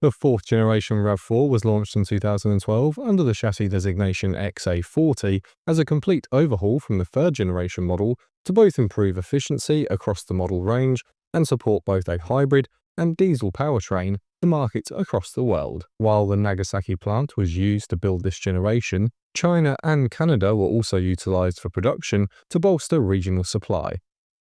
The fourth generation RAV4 was launched in 2012 under the chassis designation XA40 as a complete overhaul from the third generation model to both improve efficiency across the model range and support both a hybrid and diesel powertrain to markets across the world. While the Nagasaki plant was used to build this generation, China and Canada were also utilized for production to bolster regional supply.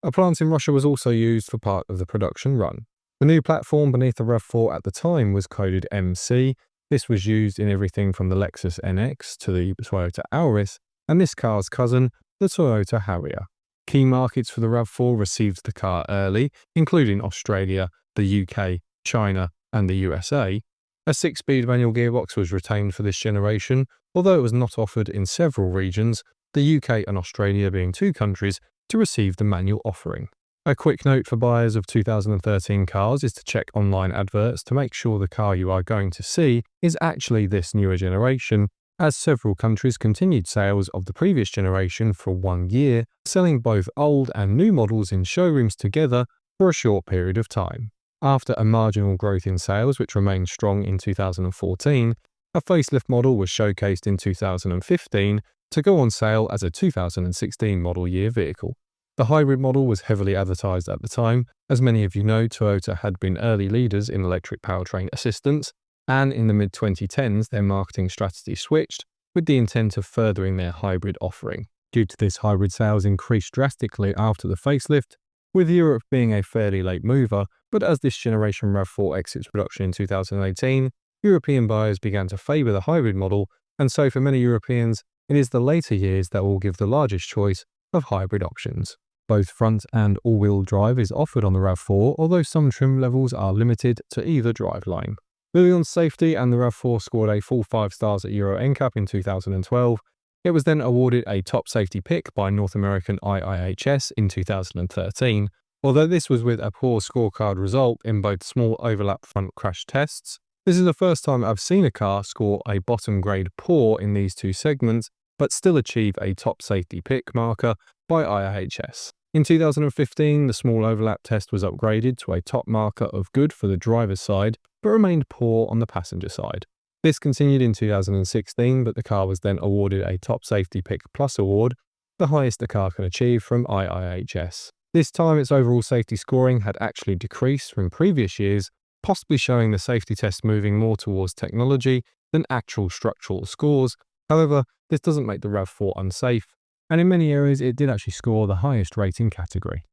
A plant in Russia was also used for part of the production run. The new platform beneath the RAV4 at the time was coded MC. This was used in everything from the Lexus NX to the Toyota Auris, and this car's cousin, the Toyota Harrier. Key markets for the RAV4 received the car early, including Australia, the UK, China, and the USA. A 6-speed manual gearbox was retained for this generation, although it was not offered in several regions, the UK and Australia being two countries to receive the manual offering. A quick note for buyers of 2013 cars is to check online adverts to make sure the car you are going to see is actually this newer generation, as several countries continued sales of the previous generation for 1 year, selling both old and new models in showrooms together for a short period of time. After a marginal growth in sales which remained strong in 2014, a facelift model was showcased in 2015 to go on sale as a 2016 model year vehicle. The hybrid model was heavily advertised at the time. As many of you know, Toyota had been early leaders in electric powertrain assistance, and in the mid-2010s their marketing strategy switched with the intent of furthering their hybrid offering. Due to this, hybrid sales increased drastically after the facelift, with Europe being a fairly late mover, but as this generation RAV4 exits production in 2018, European buyers began to favour the hybrid model, and so for many Europeans, it is the later years that will give the largest choice of hybrid options. Both front and all-wheel drive is offered on the RAV4, although some trim levels are limited to either driveline. Moving on to safety, and the RAV4 scored a full 5 stars at Euro NCAP in 2012. It was then awarded a top safety pick by North American IIHS in 2013, although this was with a poor scorecard result in both small overlap front crash tests. This is the first time I've seen a car score a bottom grade poor in these two segments, but still achieve a top safety pick marker by IIHS. In 2015, the small overlap test was upgraded to a top marker of good for the driver's side, but remained poor on the passenger side. This continued in 2016, but the car was then awarded a top safety pick plus award, the highest the car can achieve from IIHS. This time its overall safety scoring had actually decreased from previous years, possibly showing the safety test moving more towards technology than actual structural scores. However, this doesn't make the RAV4 unsafe, and in many areas it did actually score the highest rating category.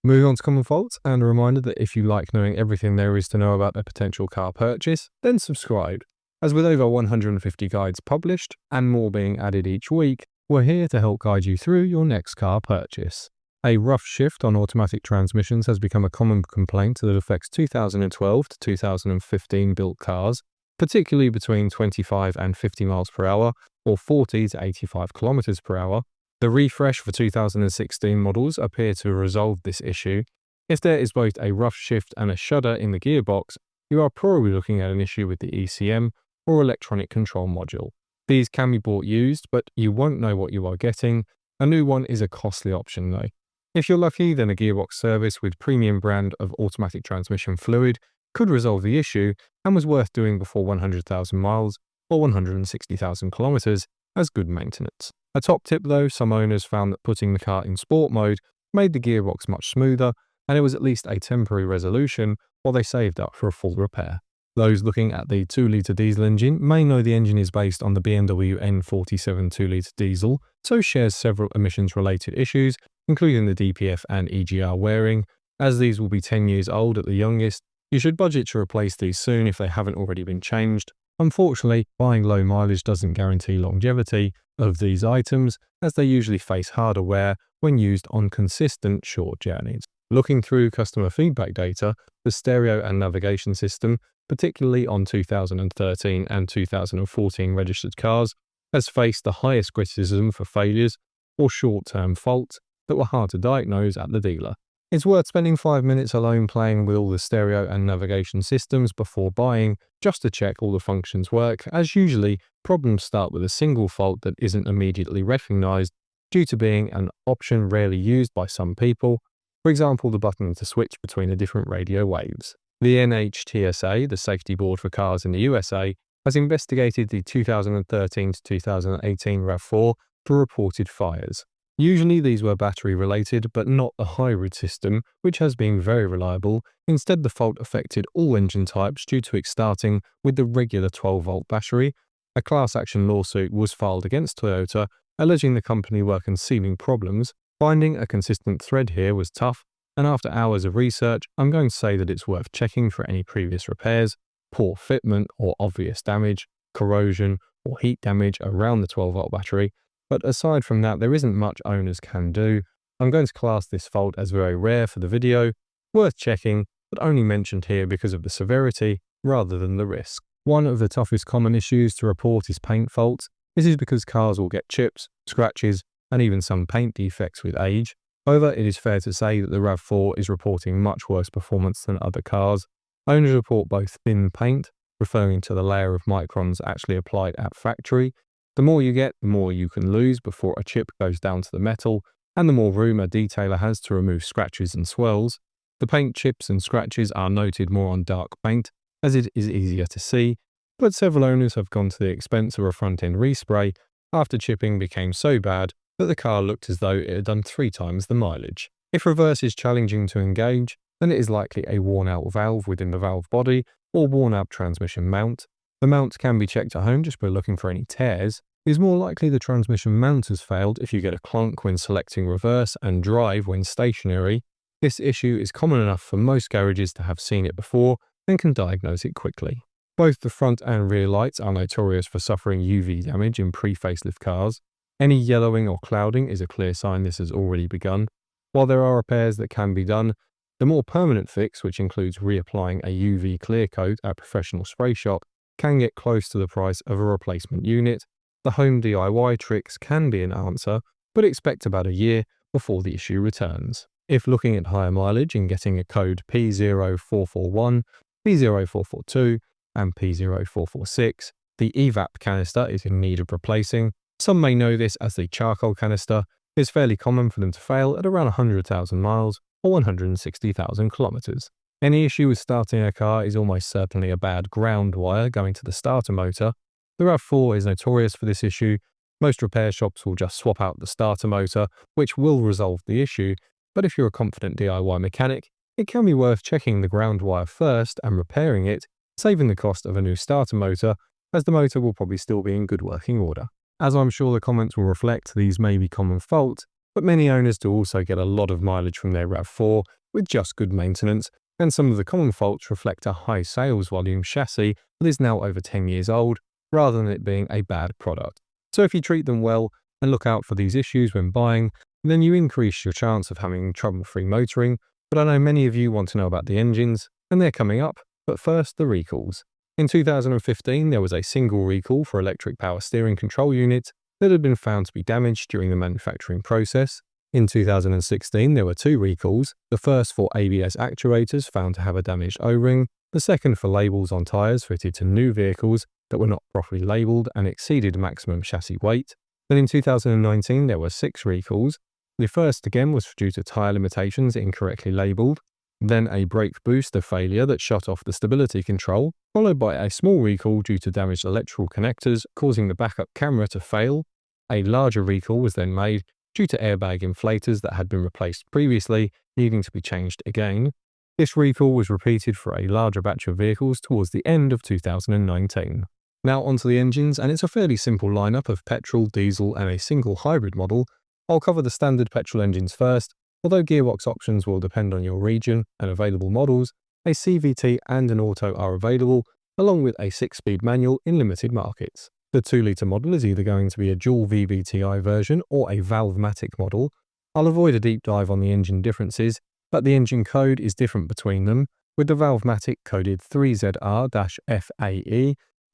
Moving on to common faults, and a reminder that if you like knowing everything there is to know about a potential car purchase, then subscribe. As with over 150 guides published, and more being added each week, we're here to help guide you through your next car purchase. A rough shift on automatic transmissions has become a common complaint that affects 2012 to 2015 built cars, particularly between 25 and 50 miles per hour or 40 to 85 kilometers per hour. The refresh for 2016 models appear to resolve this issue. If there is both a rough shift and a shudder in the gearbox, you are probably looking at an issue with the ECM or electronic control module. These can be bought used, but you won't know what you are getting. A new one is a costly option though. If you're lucky, then a gearbox service with premium brand of automatic transmission fluid could resolve the issue and was worth doing before 100,000 miles or 160,000 kilometers as good maintenance. A top tip though, some owners found that putting the car in sport mode made the gearbox much smoother, and it was at least a temporary resolution while they saved up for a full repair. Those looking at the 2-litre diesel engine may know the engine is based on the BMW N47 2-litre diesel, so shares several emissions-related issues, including the DPF and EGR wearing. As these will be 10 years old at the youngest, you should budget to replace these soon if they haven't already been changed. Unfortunately, buying low mileage doesn't guarantee longevity of these items, as they usually face harder wear when used on consistent short journeys. Looking through customer feedback data, the stereo and navigation system, particularly on 2013 and 2014 registered cars, has faced the highest criticism for failures or short-term faults that were hard to diagnose at the dealer. It's worth spending 5 minutes alone playing with all the stereo and navigation systems before buying, just to check all the functions work, as usually problems start with a single fault that isn't immediately recognized due to being an option rarely used by some people, for example the button to switch between the different radio waves. The NHTSA, the safety board for cars in the USA, has investigated the 2013 to 2018 RAV4 for reported fires. Usually these were battery related, but not the hybrid system, which has been very reliable. Instead, the fault affected all engine types due to it starting with the regular 12-volt battery. A class action lawsuit was filed against Toyota, alleging the company were concealing problems. Finding a consistent thread here was tough, and after hours of research, I'm going to say that it's worth checking for any previous repairs, poor fitment or obvious damage, corrosion or heat damage around the 12-volt battery. But aside from that, there isn't much owners can do. I'm going to class this fault as very rare for the video, worth checking, but only mentioned here because of the severity rather than the risk. One of the toughest common issues to report is paint faults. This is because cars will get chips, scratches, and even some paint defects with age. However, it is fair to say that the RAV4 is reporting much worse performance than other cars. Owners report both thin paint, referring to the layer of microns actually applied at factory. The more you get, the more you can lose before a chip goes down to the metal, and the more room a detailer has to remove scratches and swirls. The paint chips and scratches are noted more on dark paint, as it is easier to see, but several owners have gone to the expense of a front-end respray after chipping became so bad that the car looked as though it had done 3 times the mileage. If reverse is challenging to engage, then it is likely a worn-out valve within the valve body or worn-out transmission mount. The mount can be checked at home just by looking for any tears. It is more likely the transmission mount has failed if you get a clunk when selecting reverse and drive when stationary. This issue is common enough for most garages to have seen it before and can diagnose it quickly. Both the front and rear lights are notorious for suffering UV damage in pre-facelift cars. Any yellowing or clouding is a clear sign this has already begun. While there are repairs that can be done, the more permanent fix, which includes reapplying a UV clear coat at a professional spray shop, can get close to the price of a replacement unit. The home DIY tricks can be an answer, but expect about a year before the issue returns. If looking at higher mileage and getting a code P0441, P0442, and P0446, the EVAP canister is in need of replacing. Some may know this as the charcoal canister. It is fairly common for them to fail at around 100,000 miles or 160,000 kilometers. Any issue with starting a car is almost certainly a bad ground wire going to the starter motor. The RAV4 is notorious for this issue. Most repair shops will just swap out the starter motor, which will resolve the issue, but if you're a confident DIY mechanic, it can be worth checking the ground wire first and repairing it, saving the cost of a new starter motor, as the motor will probably still be in good working order. As I'm sure the comments will reflect, these may be common faults, but many owners do also get a lot of mileage from their RAV4 with just good maintenance, and some of the common faults reflect a high sales volume chassis that is now over 10 years old, rather than it being a bad product. So if you treat them well and look out for these issues when buying, then you increase your chance of having trouble-free motoring. But I know many of you want to know about the engines, and they're coming up, but first the recalls. In 2015, there was a single recall for electric power steering control unit that had been found to be damaged during the manufacturing process. In 2016, there were 2 recalls, the first for ABS actuators found to have a damaged O-ring, the second for labels on tyres fitted to new vehicles that were not properly labelled and exceeded maximum chassis weight. Then in 2019, there were 6 recalls. The first again was due to tyre limitations incorrectly labelled, then a brake booster failure that shut off the stability control, followed by a small recall due to damaged electrical connectors causing the backup camera to fail. A larger recall was then made due to airbag inflators that had been replaced previously, needing to be changed again. This recall was repeated for a larger batch of vehicles towards the end of 2019. Now onto the engines, and it's a fairly simple lineup of petrol, diesel and a single hybrid model. I'll cover the standard petrol engines first. Although gearbox options will depend on your region and available models, a CVT and an auto are available, along with a 6-speed manual in limited markets. The 2-litre model is either going to be a dual VVT-I version or a V-Matic model. I'll avoid a deep dive on the engine differences, but the engine code is different between them, with the V-Matic coded 3ZR-FAE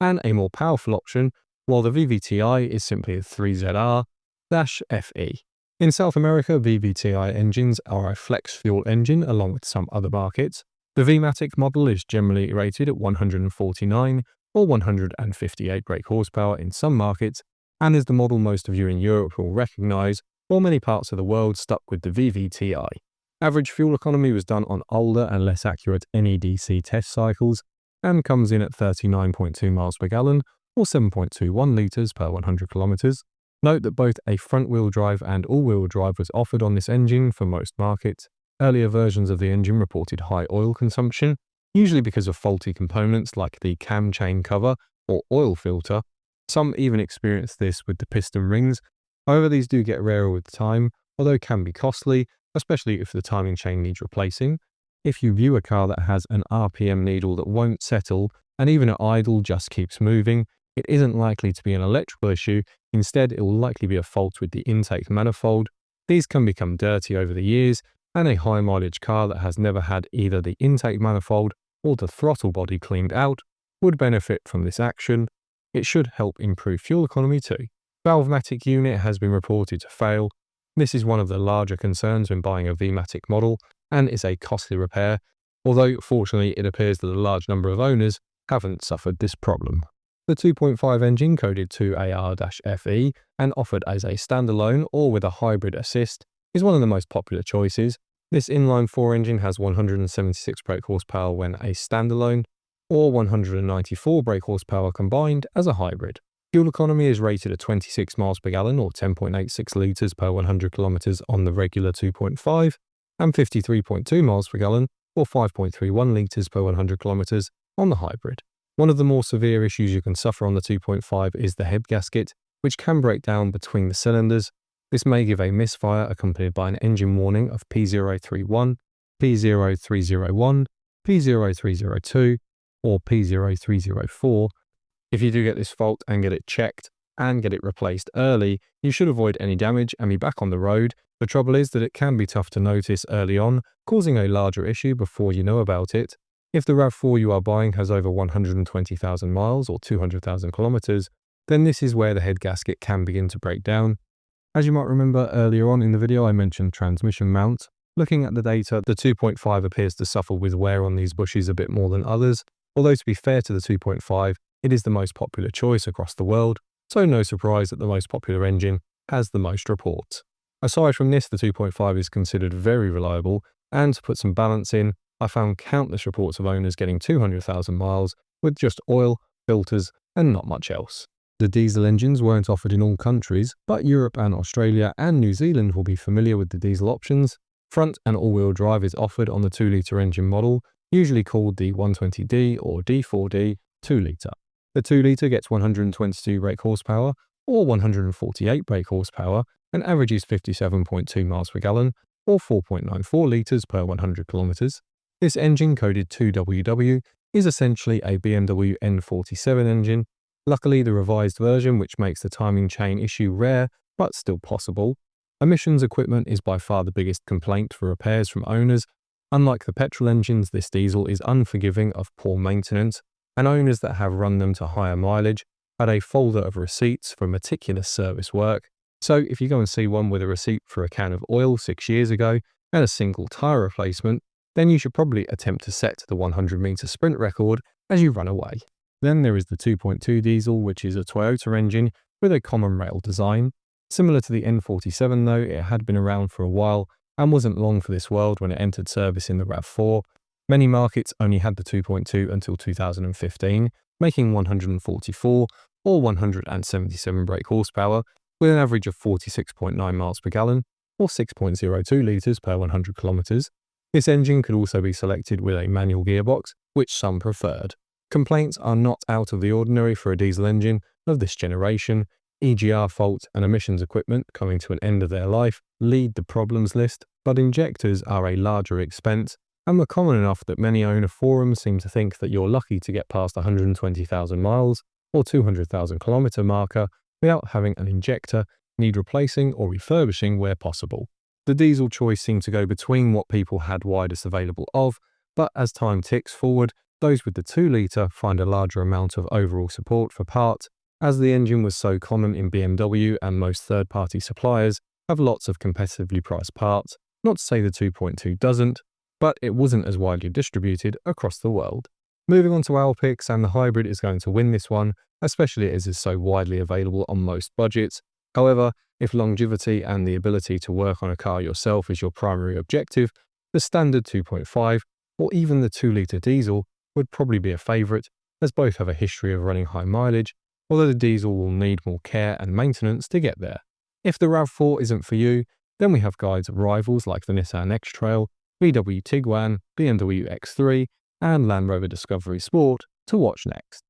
and a more powerful option, while the VVT-I is simply a 3ZR-FE. In South America, VVT-I engines are a flex fuel engine along with some other markets. The V-Matic model is generally rated at 149 or 158 brake horsepower in some markets, and is the model most of you in Europe will recognise, while many parts of the world stuck with the VVT-I. Average fuel economy was done on older and less accurate NEDC test cycles and comes in at 39.2 miles per gallon or 7.21 litres per 100 kilometres. Note that both a front-wheel drive and all-wheel drive was offered on this engine for most markets. Earlier versions of the engine reported high oil consumption, usually because of faulty components like the cam chain cover or oil filter. Some even experienced this with the piston rings. However, these do get rarer with time, although can be costly, especially if the timing chain needs replacing. If you view a car that has an RPM needle that won't settle and even at idle just keeps moving, it isn't likely to be an electrical issue. Instead, it will likely be a fault with the intake manifold. These can become dirty over the years, and a high mileage car that has never had either the intake manifold or the throttle body cleaned out would benefit from this action. It should help improve fuel economy too. V-Matic unit has been reported to fail. This is one of the larger concerns when buying a V-Matic model and is a costly repair, although fortunately it appears that a large number of owners haven't suffered this problem. The 2.5 engine coded 2AR-FE and offered as a standalone or with a hybrid assist is one of the most popular choices. This inline-4 engine has 176 brake horsepower when a standalone or 194 brake horsepower combined as a hybrid. Fuel economy is rated at 26 miles per gallon or 10.86 litres per 100 kilometres on the regular 2.5 and 53.2 miles per gallon or 5.31 litres per 100 kilometres on the hybrid. One of the more severe issues you can suffer on the 2.5 is the head gasket, which can break down between the cylinders. This may give a misfire accompanied by an engine warning of P0301, P0301, P0302, or P0304. If you do get this fault and get it checked and get it replaced early, you should avoid any damage and be back on the road. The trouble is that it can be tough to notice early on, causing a larger issue before you know about it. If the RAV4 you are buying has over 120,000 miles or 200,000 kilometers, then this is where the head gasket can begin to break down. As you might remember earlier on in the video, I mentioned transmission mount. Looking at the data, the 2.5 appears to suffer with wear on these bushes a bit more than others, although to be fair to the 2.5, it is the most popular choice across the world, so no surprise that the most popular engine has the most reports. Aside from this, the 2.5 is considered very reliable, and to put some balance in, I found countless reports of owners getting 200,000 miles with just oil, filters, and not much else. The diesel engines weren't offered in all countries, but Europe and Australia and New Zealand will be familiar with the diesel options. Front and all-wheel drive is offered on the 2-litre engine model, usually called the 120D or D4D 2-litre. The 2-litre gets 122 brake horsepower or 148 brake horsepower and averages 57.2 miles per gallon or 4.94 litres per 100 kilometres. This engine, coded 2WW, is essentially a BMW N47 engine. Luckily, the revised version, which makes the timing chain issue rare but still possible. Emissions equipment is by far the biggest complaint for repairs from owners. Unlike the petrol engines, this diesel is unforgiving of poor maintenance, and owners that have run them to higher mileage had a folder of receipts for meticulous service work. So if you go and see one with a receipt for a can of oil 6 years ago and a single tyre replacement, then you should probably attempt to set the 100-metre sprint record as you run away. Then there is the 2.2 diesel, which is a Toyota engine with a common rail design. Similar to the N47 though, it had been around for a while and wasn't long for this world when it entered service in the RAV4. Many markets only had the 2.2 until 2015, making 144 or 177 brake horsepower with an average of 46.9 miles per gallon or 6.02 litres per 100 kilometres. This engine could also be selected with a manual gearbox, which some preferred. Complaints are not out of the ordinary for a diesel engine of this generation. EGR faults and emissions equipment coming to an end of their life lead the problems list, but injectors are a larger expense and were common enough that many owner forums seem to think that you're lucky to get past 120,000 miles or 200,000 kilometre marker without having an injector, need replacing or refurbishing where possible. The diesel choice seemed to go between what people had widest available of, but as time ticks forward, those with the 2-litre find a larger amount of overall support for parts, as the engine was so common in BMW and most third-party suppliers have lots of competitively priced parts. Not to say the 2.2 doesn't, but it wasn't as widely distributed across the world. Moving on to our picks, and the hybrid is going to win this one, especially as it is so widely available on most budgets. However, if longevity and the ability to work on a car yourself is your primary objective, The standard 2.5 or even the 2-litre diesel would probably be a favourite, as both have a history of running high mileage, although the diesel will need more care and maintenance to get there. If the RAV4 isn't for you, then we have guides rivals like the Nissan X-Trail, VW Tiguan, BMW X3, and Land Rover Discovery Sport to watch next.